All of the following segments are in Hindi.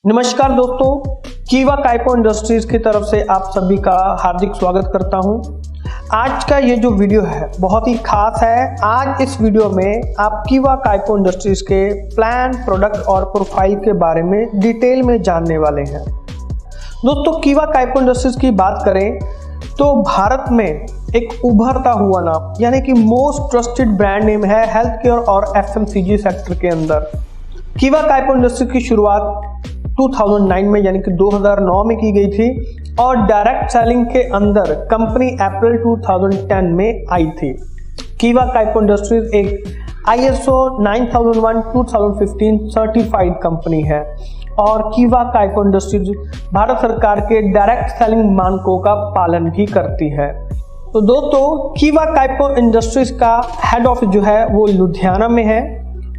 नमस्कार दोस्तों, कीवा काइपो इंडस्ट्रीज की तरफ से आप सभी का हार्दिक स्वागत करता हूं। आज का ये जो वीडियो है बहुत ही खास है। आज इस वीडियो में आप कीवा काइपो इंडस्ट्रीज के प्लान, प्रोडक्ट और प्रोफाइल के बारे में डिटेल में जानने वाले हैं। दोस्तों, कीवा काइपो इंडस्ट्रीज की बात करें तो भारत में एक उभरता हुआ नाम यानी कि मोस्ट ट्रस्टेड ब्रांड नेम है हेल्थ केयर और FMCG सेक्टर के अंदर। कीवा काइपो इंडस्ट्री की शुरुआत 2009 में यानी कि 2009 में की गई थी और डायरेक्ट सेलिंग के अंदर कंपनी अप्रैल 2010 में आई थी। कीवा काइपो इंडस्ट्रीज एक ISO 9001:2015 सर्टिफाइड कंपनी है और कीवा काइपो इंडस्ट्रीज भारत सरकार के डायरेक्ट सेलिंग मानकों का पालन भी करती है। तो दोस्तों, कीवा काइपो इंडस्ट्रीज का हेड ऑफिस जो है वो लुधियाना में है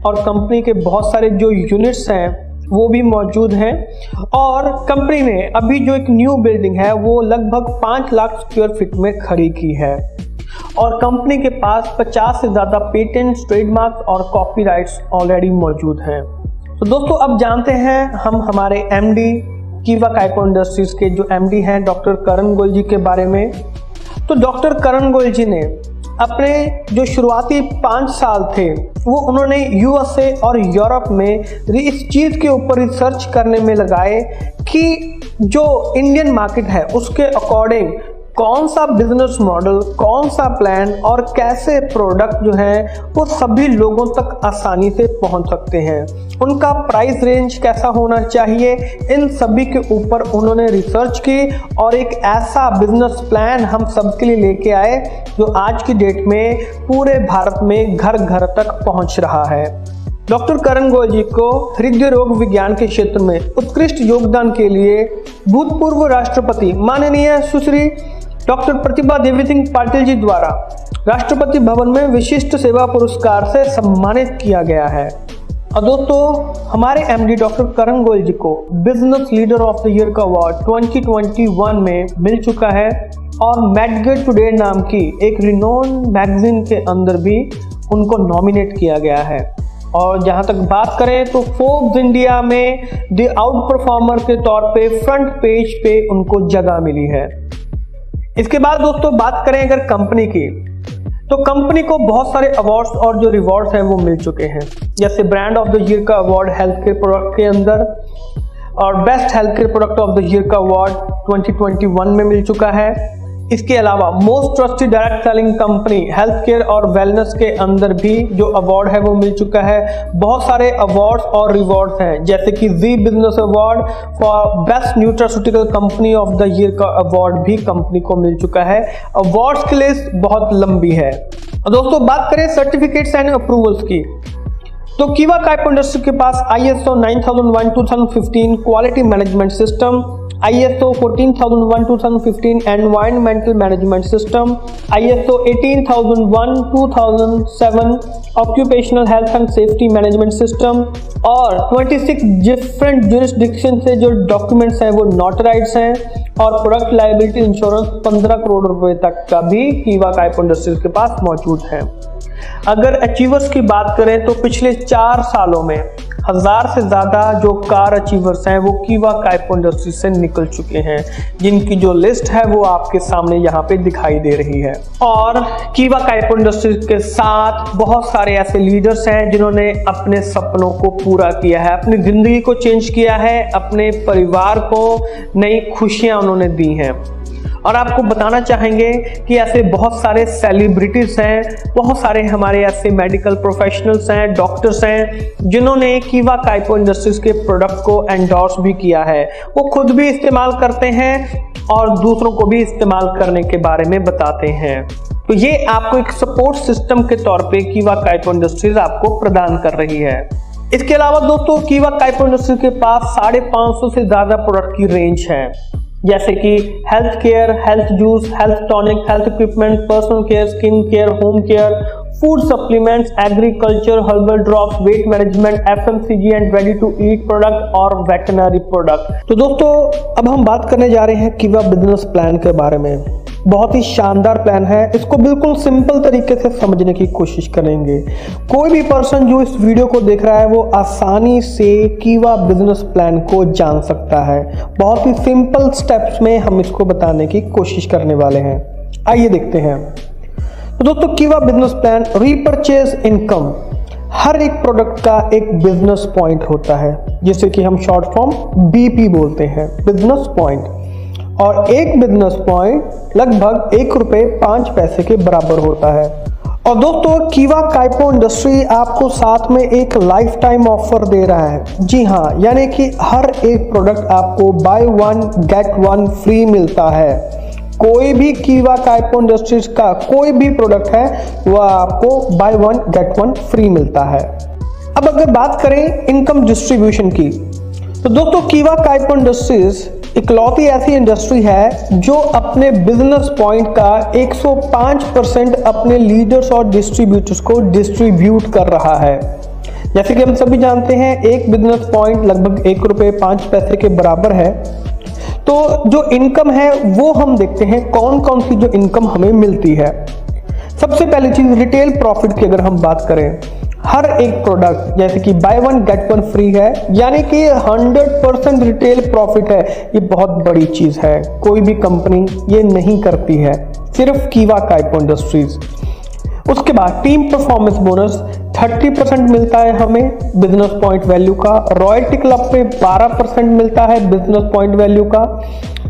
और कंपनी के बहुत सारे जो यूनिट्स हैं वो भी मौजूद हैं और कंपनी ने अभी जो एक न्यू बिल्डिंग है वो लगभग 5 लाख स्क्वायर फीट में खड़ी की है और कंपनी के पास 50 से ज़्यादा पेटेंट, ट्रेडमार्क और कॉपीराइट्स ऑलरेडी मौजूद हैं। तो दोस्तों, अब जानते हैं हम हमारे MD कीवा काइपो इंडस्ट्रीज के जो MD हैं डॉक्टर करण गोयल जी के बारे में। तो डॉक्टर करण गोयल जी ने अपने जो शुरुआती 5 साल थे वो उन्होंने USA और यूरोप में इस चीज़ के ऊपर रिसर्च करने में लगाए कि जो इंडियन मार्केट है उसके अकॉर्डिंग कौन सा बिजनेस मॉडल, कौन सा प्लान और कैसे प्रोडक्ट जो है वो सभी लोगों तक आसानी से पहुंच सकते हैं, उनका प्राइस रेंज कैसा होना चाहिए, इन सभी के ऊपर उन्होंने रिसर्च की और एक ऐसा बिजनेस प्लान हम सबके लिए लेके आए जो आज की डेट में पूरे भारत में घर घर तक पहुंच रहा है। डॉक्टर करण गोयल जी को हृदय रोग विज्ञान के क्षेत्र में उत्कृष्ट योगदान के लिए भूतपूर्व राष्ट्रपति माननीय सुश्री डॉक्टर प्रतिभा देवी सिंह पाटिल जी द्वारा राष्ट्रपति भवन में विशिष्ट सेवा पुरस्कार से सम्मानित किया गया है। और दोस्तों, हमारे MD डॉक्टर करण गोयल जी को business leader of the year का अवार्ड 2021 में मिल चुका है और मैडगेट टुडे नाम की एक रिनोन मैगजीन के अंदर भी उनको नॉमिनेट किया गया है। और जहां तक बात करें तो फोर्ब्स इंडिया में द आउट परफॉर्मर के तौर पे फ्रंट पेज पे उनको जगह मिली है। इसके बाद दोस्तों बात करें अगर कंपनी की, तो कंपनी को बहुत सारे अवार्ड्स और जो रिवॉर्ड्स हैं वो मिल चुके हैं, जैसे ब्रांड ऑफ द ईयर का अवार्ड हेल्थ केयर प्रोडक्ट के अंदर और best health care product of the year का अवार्ड 2021 में मिल चुका है। इसके अलावा most trusted direct selling company health care और वेलनेस के अंदर भी जो अवार्ड है वो मिल चुका है। बहुत सारे अवार्ड्स और रिवॉर्ड्स हैं, जैसे कि Zee business award for best nutraceutical company of the year का अवार्ड भी कंपनी को मिल चुका है। अवार्ड्स की लिस्ट बहुत लंबी है। दोस्तों, बात करें सर्टिफिकेट्स एंड अप्रूवल्स की, तो कीवा काइपो इंडस्ट्री के पास ISO 9001:2015 quality management system, ISO 14001:2015 environmental management system, ISO 18001:2007 occupational health and safety management system और 26 डिफरेंट जुरिस्डिक्शन से जो डॉक्यूमेंट्स हैं वो नोटराइज्ड हैं और प्रोडक्ट लायबिलिटी इंश्योरेंस 15 करोड़ रुपए तक का भी कीवा काइपो इंडस्ट्रीज के पास मौजूद है। अगर अचीवर्स की बात करें तो पिछले 4 सालों में 1000 से ज़्यादा जो कार अचीवर्स हैं वो कीवा काइपो इंडस्ट्री से निकल चुके हैं, जिनकी जो लिस्ट है वो आपके सामने यहाँ पे दिखाई दे रही है। और कीवा काइपो इंडस्ट्रीज के साथ बहुत सारे ऐसे लीडर्स हैं जिन्होंने अपने सपनों को पूरा किया है, अपनी ज़िंदगी को चेंज किया है, अपने परिवार को नई खुशियाँ उन्होंने दी हैं। और आपको बताना चाहेंगे कि ऐसे बहुत सारे सेलिब्रिटीज हैं, बहुत सारे हमारे ऐसे मेडिकल प्रोफेशनल्स हैं, डॉक्टर्स हैं जिन्होंने कीवा काइपो इंडस्ट्रीज के प्रोडक्ट को एंडोर्स भी किया है। वो खुद भी इस्तेमाल करते हैं और दूसरों को भी इस्तेमाल करने के बारे में बताते हैं। तो ये आपको एक सपोर्ट सिस्टम के तौर पे कीवा काइपो इंडस्ट्रीज आपको प्रदान कर रही है। इसके अलावा दोस्तों, कीवा काइपो इंडस्ट्रीज के पास 550 से ज़्यादा प्रोडक्ट की रेंज है, जैसे कि health care, health juice, health tonic, health equipment, personal care, skin care, home care, food supplements, agriculture, herbal drops, weight management, FMCG and ready to eat product और वेटनरी प्रोडक्ट। तो दोस्तों, अब हम बात करने जा रहे हैं कीवा बिजनेस प्लान के बारे में। बहुत ही शानदार प्लान है। इसको बिल्कुल सिंपल तरीके से समझने की कोशिश करेंगे। कोई भी पर्सन जो इस वीडियो को देख रहा है वो आसानी से कीवा बिजनेस प्लान को जान सकता है। बहुत ही सिंपल स्टेप्स में हम इसको बताने की कोशिश करने वाले हैं। आइए देखते हैं। तो दोस्तों, कीवा बिजनेस प्लान रीपरचेज इनकम, हर एक प्रोडक्ट का एक बिजनेस पॉइंट होता है, जिसे कि हम शॉर्ट फॉर्म बीपी बोलते हैं, बिजनेस पॉइंट। और एक बिजनेस पॉइंट लगभग ₹1.05 के बराबर होता है। और दोस्तों, कीवा काइपो इंडस्ट्री आपको साथ में एक लाइफ टाइम ऑफर दे रहा है। जी हाँ, यानी कि हर एक प्रोडक्ट आपको बाय 1 गेट 1 फ्री मिलता है। कोई भी कीवा काइपो इंडस्ट्रीज का कोई भी प्रोडक्ट है वह आपको बाय 1 गेट 1 फ्री मिलता है। अब अगर बात करें इनकम डिस्ट्रीब्यूशन की, तो दोस्तों कीवा काइपो इंडस्ट्रीज इकलौती ऐसी इंडस्ट्री है जो अपने बिजनेस पॉइंट का 105% अपने लीडर्स और डिस्ट्रीब्यूटर्स को डिस्ट्रीब्यूट कर रहा है। जैसे कि हम सभी जानते हैं, एक बिजनेस पॉइंट लगभग ₹1.05 के बराबर है। तो जो इनकम है वो हम देखते हैं कौन कौन सी जो इनकम हमें मिलती है। सबसे पहली चीज रिटेल प्रॉफिट की अगर हम बात करें, हर एक प्रोडक्ट जैसे कि बाय 1 गेट 1 फ्री है, यानी कि 100% रिटेल प्रॉफिट है। ये बहुत बड़ी चीज है, कोई भी कंपनी ये नहीं करती है, सिर्फ कीवा काइपो इंडस्ट्रीज। उसके बाद टीम परफॉर्मेंस बोनस 30% मिलता है हमें बिजनेस पॉइंट वैल्यू का। रॉयल्टी क्लब पे 12% मिलता है बिजनेस पॉइंट वैल्यू का।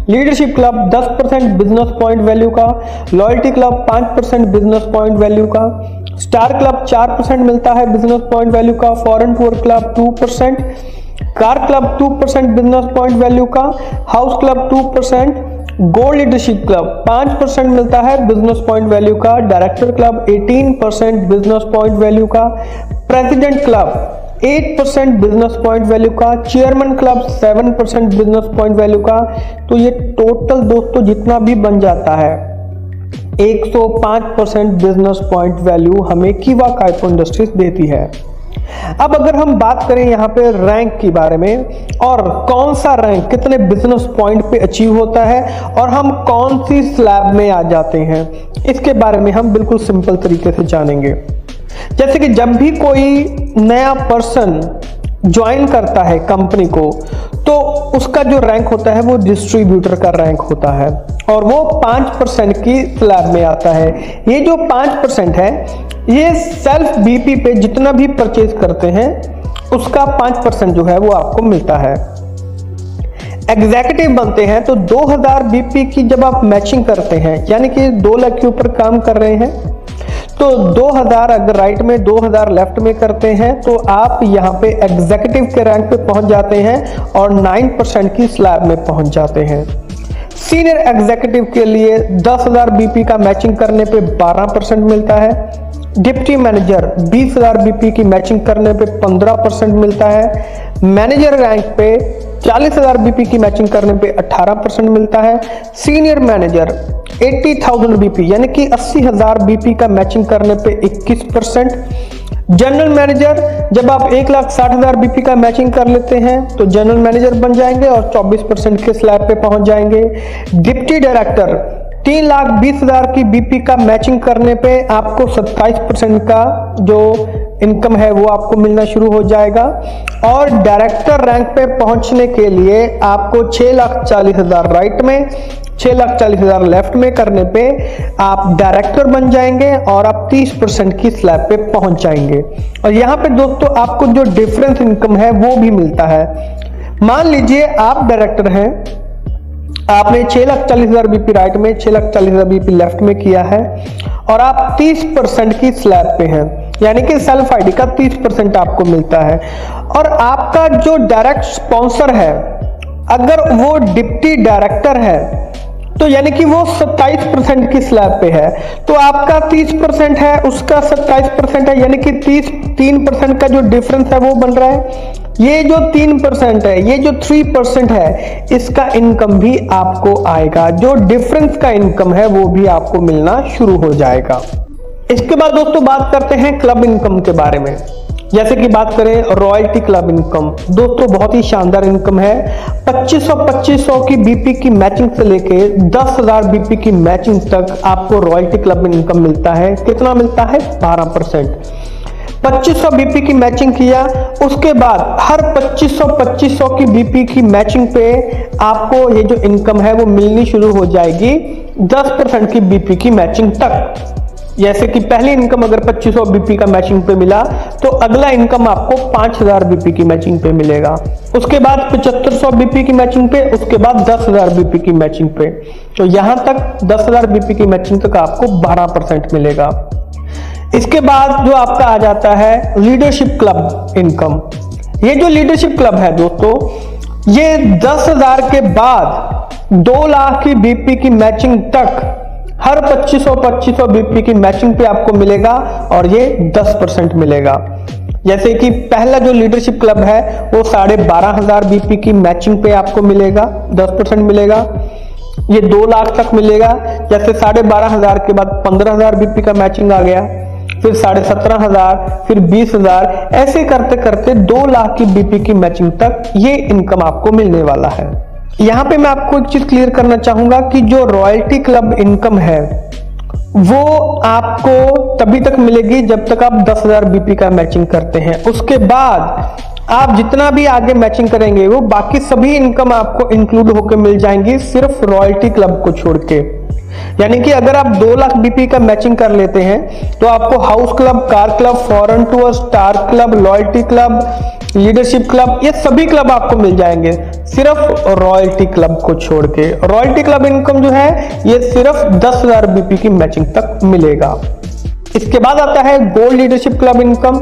Leadership club 10% business point value का। Loyalty club 5% business point value का। स्टार क्लब 4% मिलता है बिजनेस पॉइंट वैल्यू का। Foreign tour club 2%। Car club 2% business point value का। House club 2%। Gold leadership club 5% मिलता है बिजनेस पॉइंट वैल्यू का। Director club 18% business point value का। President club 8% business point value का। Chairman club 7% business point value का। तो ये टोटल दोस्तों जितना भी बन जाता है 105% बिजनेस पॉइंट वैल्यू हमें कीवा काइपो इंडस्ट्रीज देती है। अब अगर हम बात करें यहाँ पे रैंक के बारे में, और कौन सा रैंक कितने बिजनेस पॉइंट पे अचीव होता है और हम कौन सी स्लैब में आ जाते हैं, इसके बारे में हम बिल्कुल सिंपल तरीके से जानेंगे। जैसे कि जब भी कोई नया पर्सन ज्वाइन करता है कंपनी को, तो उसका जो रैंक होता है वो डिस्ट्रीब्यूटर का रैंक होता है और वो 5% की स्लैब में आता है। ये जो 5% है ये सेल्फ बीपी पे जितना भी परचेज करते हैं उसका 5% जो है वो आपको मिलता है। एग्जीक्यूटिव बनते हैं तो 2000 बीपी की जब आप मैचिंग करते हैं, यानी कि 2 लाख के ऊपर काम कर रहे हैं, तो 2000 अगर राइट में 2000 लेफ्ट में करते हैं तो आप यहाँ पे एग्जीक्यूटिव के रैंक पे पहुंच जाते हैं और 9% की स्लैब में पहुंच जाते हैं। सीनियर एग्जीक्यूटिव के लिए 10,000 बीपी का मैचिंग करने पे 12% मिलता है। डिप्टी मैनेजर 20,000 बीपी की मैचिंग करने पे 15% मिलता है। मैनेजर रैंक पे 40,000 बीपी की मैचिंग करने पे 18% मिलता है। सीनियर मैनेजर 80,000 बीपी यानी कि 80,000 बीपी का मैचिंग करने पे 21%। जनरल मैनेजर जब आप 1,60,000 बीपी का मैचिंग कर लेते हैं तो जनरल मैनेजर बन जाएंगे और 24% के स्लैब पे पहुंच जाएंगे। डिप्टी डायरेक्टर 3,20,000 की बीपी का मैचिंग करने पे आपको 27% का जो इनकम है वो आपको मिलना शुरू हो जाएगा। और डायरेक्टर रैंक पे पहुंचने के लिए आपको 6,40,000 राइट में 6,40,000 लेफ्ट में करने पे आप डायरेक्टर बन जाएंगे और आप 30% की स्लैब पे पहुंच जाएंगे। और यहाँ पे दोस्तों आपको जो डिफरेंस इनकम है वो भी मिलता है। मान लीजिए आप डायरेक्टर हैं, आपने 6,40,000 बीपी राइट में 6,40,000 बीपी लेफ्ट में किया है और आप 30% की स्लैब पे हैं, यानी कि सेल्फ आईडी का 30% आपको मिलता है। और आपका जो डायरेक्ट स्पॉन्सर है अगर वो डिप्टी डायरेक्टर है तो यानी कि वो 27% की स्लैब पे है, तो आपका 30% है उसका 27% है, यानी कि 3% का जो डिफरेंस है वो बन रहा है। ये जो 3% है, ये जो 3% है, इसका इनकम भी आपको आएगा। जो डिफरेंस का इनकम है वो भी आपको मिलना शुरू हो जाएगा। इसके बाद दोस्तों बात करते हैं क्लब इनकम के बारे में। जैसे कि बात करें रॉयल्टी क्लब इनकम, दोस्तों बहुत ही शानदार इनकम है। 2500 की बीपी की मैचिंग से लेके 10,000 बीपी की मैचिंग तक आपको रॉयल्टी क्लब इनकम मिलता है। कितना मिलता है? 12%। 2500 बीपी की मैचिंग किया, उसके बाद हर 2500 की बीपी की मैचिंग पे आपको ये जो इनकम है वो मिलनी शुरू हो जाएगी 10% की बीपी की मैचिंग तक। जैसे कि पहली इनकम अगर 2500 बीपी का मैचिंग पे मिला तो अगला इनकम आपको 5000 बीपी की मैचिंग पे मिलेगा, उसके बाद 7500 बीपी की मैचिंग पे, उसके बाद 10,000 बीपी की मैचिंग पे। तो यहां तक 10,000 बीपी की मैचिंग तक आपको 12% मिलेगा। इसके बाद जो आपका आ जाता है लीडरशिप क्लब इनकम। ये जो लीडरशिप क्लब है दोस्तों, ये 10,000 के बाद 2 लाख की बीपी की मैचिंग तक हर 2500 बीपी की मैचिंग पे आपको मिलेगा और ये 10% मिलेगा। जैसे कि पहला जो लीडरशिप क्लब है वो 12,500 बीपी की मैचिंग पे आपको मिलेगा, 10% मिलेगा। ये 2 लाख तक मिलेगा। जैसे 12,500 के बाद 15,000 बीपी का मैचिंग आ गया, फिर 17,500, फिर 20,000, ऐसे करते करते 2 लाख की बीपी की मैचिंग तक ये इनकम आपको मिलने वाला है। यहां पे मैं आपको एक चीज क्लियर करना चाहूंगा कि जो रॉयल्टी क्लब इनकम है वो आपको तभी तक मिलेगी जब तक आप 10,000 बीपी का मैचिंग करते हैं। उसके बाद आप जितना भी आगे मैचिंग करेंगे वो बाकी सभी इनकम आपको इंक्लूड होकर मिल जाएंगी, सिर्फ रॉयल्टी क्लब को छोड़ के। यानी कि अगर आप 2 लाख बीपी का मैचिंग कर लेते हैं तो आपको house club, car club, foreign tour, star club, loyalty club, leadership club, ये सभी क्लब आपको मिल जाएंगे, सिर्फ रॉयल्टी क्लब को छोड़ के। रॉयल्टी क्लब इनकम जो है ये सिर्फ 10,000 बीपी की मैचिंग तक मिलेगा। इसके बाद आता है गोल्ड लीडरशिप क्लब इनकम,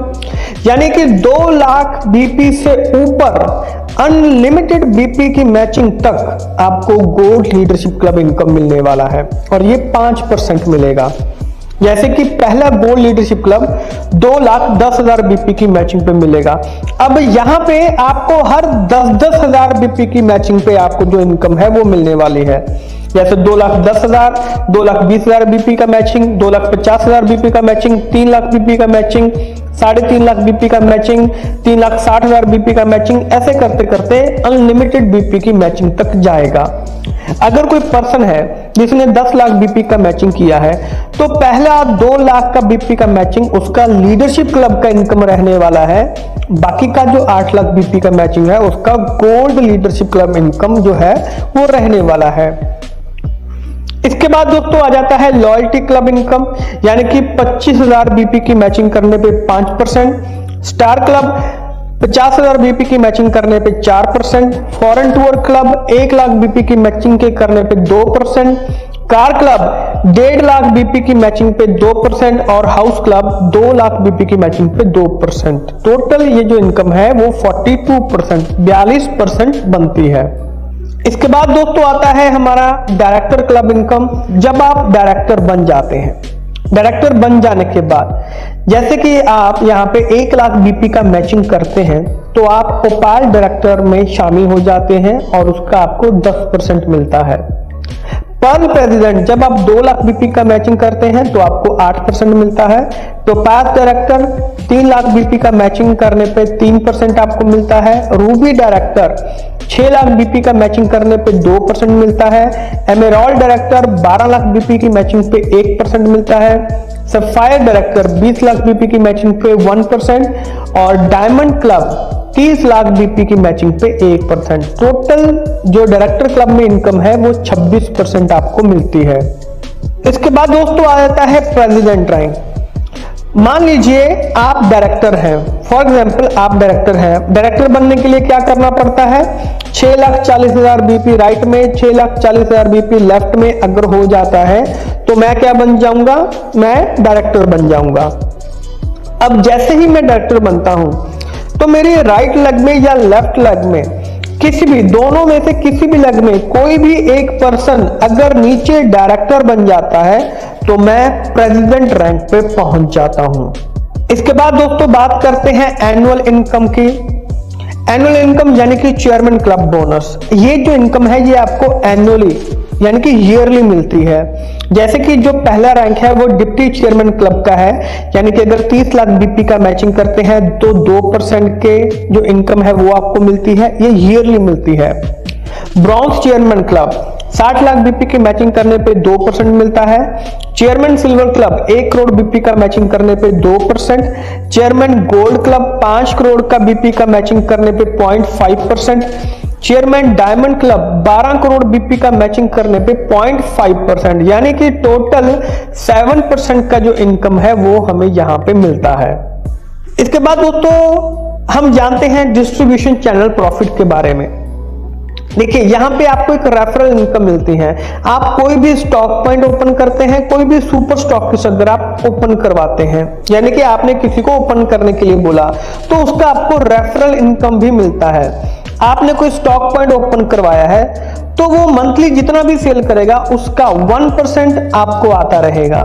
यानी कि 2 लाख बीपी से ऊपर अनलिमिटेड बीपी की मैचिंग तक आपको गोल्ड लीडरशिप क्लब इनकम मिलने वाला है और ये 5% मिलेगा। जैसे कि पहला गोल्ड लीडरशिप क्लब 2,10,000 बीपी की मैचिंग पे मिलेगा। अब यहां पे आपको हर 10,000 बीपी की मैचिंग पे आपको जो इनकम है वो मिलने वाली है। जैसे 2,10,000, 2,20,000 बीपी का मैचिंग, 2,50,000 बीपी का मैचिंग, 3 लाख बीपी का मैचिंग, 3.5 लाख बीपी का मैचिंग, 3,60,000 बीपी का मैचिंग, ऐसे करते करते अनलिमिटेड बीपी की मैचिंग तक जाएगा। अगर कोई पर्सन है जिसने 10 लाख बीपी का मैचिंग किया है तो पहला 2 लाख का बीपी का मैचिंग उसका लीडरशिप क्लब का इनकम रहने वाला है, बाकी का जो 8 लाख बीपी का मैचिंग है उसका गोल्ड लीडरशिप क्लब इनकम जो है वो रहने वाला है। इसके बाद दोस्तों आ जाता है लॉयल्टी क्लब इनकम, यानी कि 25,000 बीपी की मैचिंग करने पे 5%, स्टार क्लब 50,000 बीपी की मैचिंग करने पे 4%, foreign tour club 1 lakh BP की मैचिंग के करने पे 2%, कार क्लब 1.5 लाख बीपी की मैचिंग पे 2% और हाउस क्लब 2 लाख बीपी की मैचिंग पे 2%। टोटल ये जो इनकम है वो 42% बनती है। इसके बाद दोस्तों आता है हमारा डायरेक्टर क्लब इनकम। जब आप डायरेक्टर बन जाते हैं, डायरेक्टर बन जाने के बाद जैसे कि आप यहाँ पे 1 लाख बीपी का मैचिंग करते हैं तो आप भोपाल डायरेक्टर में शामिल हो जाते हैं और उसका आपको 10% मिलता है। पर प्रेसिडेंट जब आप 2 लाख बीपी का मैचिंग करते हैं तो आपको 8% मिलता है। तो पास डायरेक्टर 3 लाख बीपी का मैचिंग करने पे 3% आपको मिलता है। रूबी डायरेक्टर 6 लाख बीपी का मैचिंग करने पे 2% मिलता है। एमेरॉल्ड डायरेक्टर 12 लाख बीपी की मैचिंग पे 1% मिलता है। सफायर डायरेक्टर 20 लाख बीपी की मैचिंग पे 1% और डायमंड क्लब 30 लाख बीपी की मैचिंग पे 1%। टोटल जो डायरेक्टर क्लब में इनकम है वो 26% आपको मिलती है। इसके बाद दोस्तों आ जाता है प्रेसिडेंट रैंक। मान लीजिए आप डायरेक्टर हैं, फॉर एग्जांपल आप डायरेक्टर हैं। डायरेक्टर बनने के लिए क्या करना पड़ता है? 6,40,000 बीपी राइट में, 6,40,000 बीपी लेफ्ट में अगर हो जाता है तो मैं क्या बन जाऊंगा? मैं डायरेक्टर बन जाऊंगा। अब जैसे ही मैं डायरेक्टर बनता हूं तो मेरे राइट लेग में या लेफ्ट लेग में किसी भी, दोनों में से किसी भी लेग में कोई भी एक पर्सन अगर नीचे डायरेक्टर बन जाता है तो मैं प्रेसिडेंट रैंक पे पहुंच जाता हूं। इसके बाद दोस्तों बात करते हैं एनुअल इनकम की। एनुअल इनकम यानी कि चेयरमैन क्लब बोनस, ये जो इनकम है ये आपको एनुअली यानी कि ईयरली मिलती है। जैसे कि जो पहला रैंक है वो डिप्टी चेयरमैन क्लब का है, यानी कि अगर 30 लाख बीपी का मैचिंग करते हैं तो 2% के जो इनकम है वो आपको मिलती है, ये ईयरली मिलती है। Bronze chairman club 60 lakh BP की मैचिंग करने पे 2% मिलता है। Chairman silver club 1 crore BP का मैचिंग करने पे 2%। चेयरमैन गोल्ड क्लब 5 करोड़ का बीपी का मैचिंग करने पे 0.5%। Chairman diamond club 12 crore BP का मैचिंग करने पे 0.5%, यानी कि टोटल 7% का जो इनकम है वो हमें यहां पे मिलता है। इसके बाद दोस्तों हम जानते हैं डिस्ट्रीब्यूशन चैनल प्रॉफिट के बारे में। देखिए यहां पे आपको एक रेफरल इनकम मिलती है। आप कोई भी स्टॉक पॉइंट ओपन करते हैं, कोई भी सुपर स्टॉकिस्ट अगर आप ओपन करवाते हैं, यानी कि आपने किसी को ओपन करने के लिए बोला तो उसका आपको रेफरल इनकम भी मिलता है। आपने कोई स्टॉक पॉइंट ओपन करवाया है तो वो मंथली जितना भी सेल करेगा उसका 1% आपको आता रहेगा।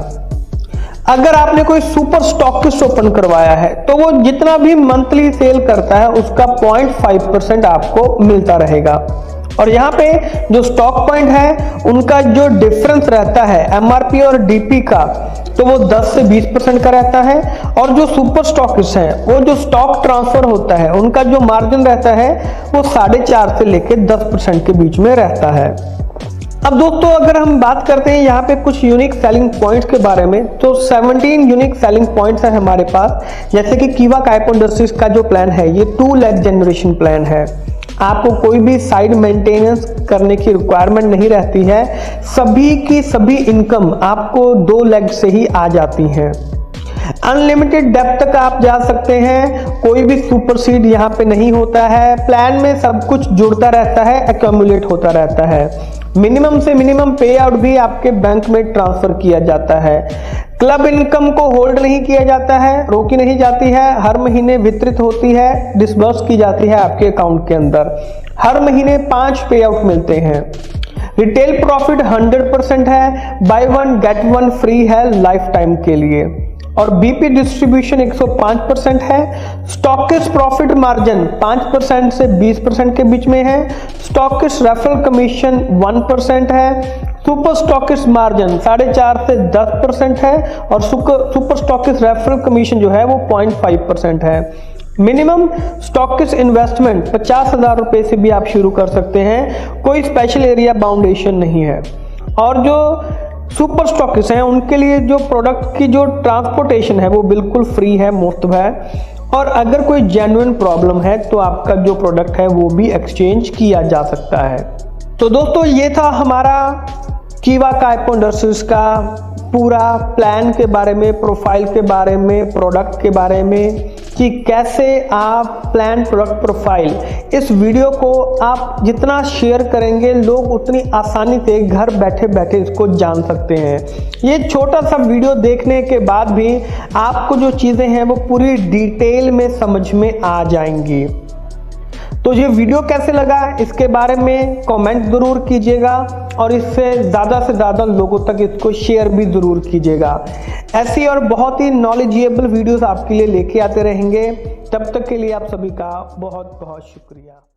अगर आपने कोई सुपर स्टॉकिस्ट ओपन करवाया है तो वो जितना भी मंथली सेल करता है उसका 0.5% आपको मिलता रहेगा। और यहाँ पे जो स्टॉक पॉइंट है उनका जो डिफरेंस रहता है एमआरपी और डीपी का, तो वो 10 से 20% का रहता है। और जो सुपर स्टॉकिस्ट है वो जो स्टॉक ट्रांसफर होता है उनका जो मार्जिन रहता है वो 4.5 से लेकर 10% के बीच में रहता है। अब दोस्तों अगर हम बात करते हैं यहाँ पे कुछ यूनिक सेलिंग पॉइंट्स के बारे में, तो 17 यूनिक सेलिंग पॉइंट्स है हमारे पास। जैसे कि कीवा काइपो इंडस्ट्रीज का जो प्लान है ये 2 लाख जनरेशन प्लान है। आपको कोई भी साइड मेंटेनेंस करने की रिक्वायरमेंट नहीं रहती है, सभी की सभी इनकम आपको 2 लाख से ही आ जाती है। अनलिमिटेड डेप्थ तक आप जा सकते हैं, कोई भी सुपर सीड यहाँ पे नहीं होता है। प्लान में सब कुछ जुड़ता रहता है, एक्यूमुलेट होता रहता है। मिनिमम से मिनिमम पे आउट भी आपके बैंक में ट्रांसफर किया जाता है। क्लब इनकम को होल्ड नहीं किया जाता है, रोकी नहीं जाती है, हर महीने वितरित होती है, डिसबर्स की जाती है आपके अकाउंट के अंदर। हर महीने 5 पे आउट मिलते हैं। रिटेल प्रॉफिट 100% है, बाय 1 गेट 1 फ्री है लाइफ टाइम के लिए। और बीपी डिस्ट्रीब्यूशन 105% है। स्टॉकिस्ट प्रॉफिट मार्जिन 5% से 20% के बीच में है। स्टॉकिस्ट रेफरल कमीशन 1% है। सुपर स्टॉकिस्ट मार्जिन 4.5 से 10% है और सुपर स्टॉकिस्ट रेफरल कमीशन जो है वो 0.5% है। मिनिमम स्टॉकिस्ट इन्वेस्टमेंट 50,000 रुपए से भी आप शुरू कर सकते हैं, कोई स्पेशल एरिया बाउंडेशन नहीं है। और जो सुपर स्टॉकिस्ट हैं उनके लिए जो प्रोडक्ट की जो ट्रांसपोर्टेशन है वो बिल्कुल फ्री है, मुफ्त है। और अगर कोई जेन्युइन प्रॉब्लम है तो आपका जो प्रोडक्ट है वो भी एक्सचेंज किया जा सकता है। तो दोस्तों ये था हमारा कीवा काइपो इंडस्ट्रीज का पूरा प्लान के बारे में, प्रोफाइल के बारे में, प्रोडक्ट के बारे में, कि कैसे आप प्लान प्रोडक्ट प्रोफाइल, इस वीडियो को आप जितना शेयर करेंगे लोग उतनी आसानी से घर बैठे बैठे इसको जान सकते हैं। ये छोटा सा वीडियो देखने के बाद भी आपको जो चीज़ें हैं वो पूरी डिटेल में समझ में आ जाएंगी। तो ये वीडियो कैसे लगा इसके बारे में कमेंट जरूर कीजिएगा और इससे ज़्यादा लोगों तक इसको शेयर भी ज़रूर कीजिएगा। ऐसी और बहुत ही नॉलेजेबल वीडियोस आपके लिए लेके आते रहेंगे। तब तक के लिए आप सभी का बहुत बहुत शुक्रिया।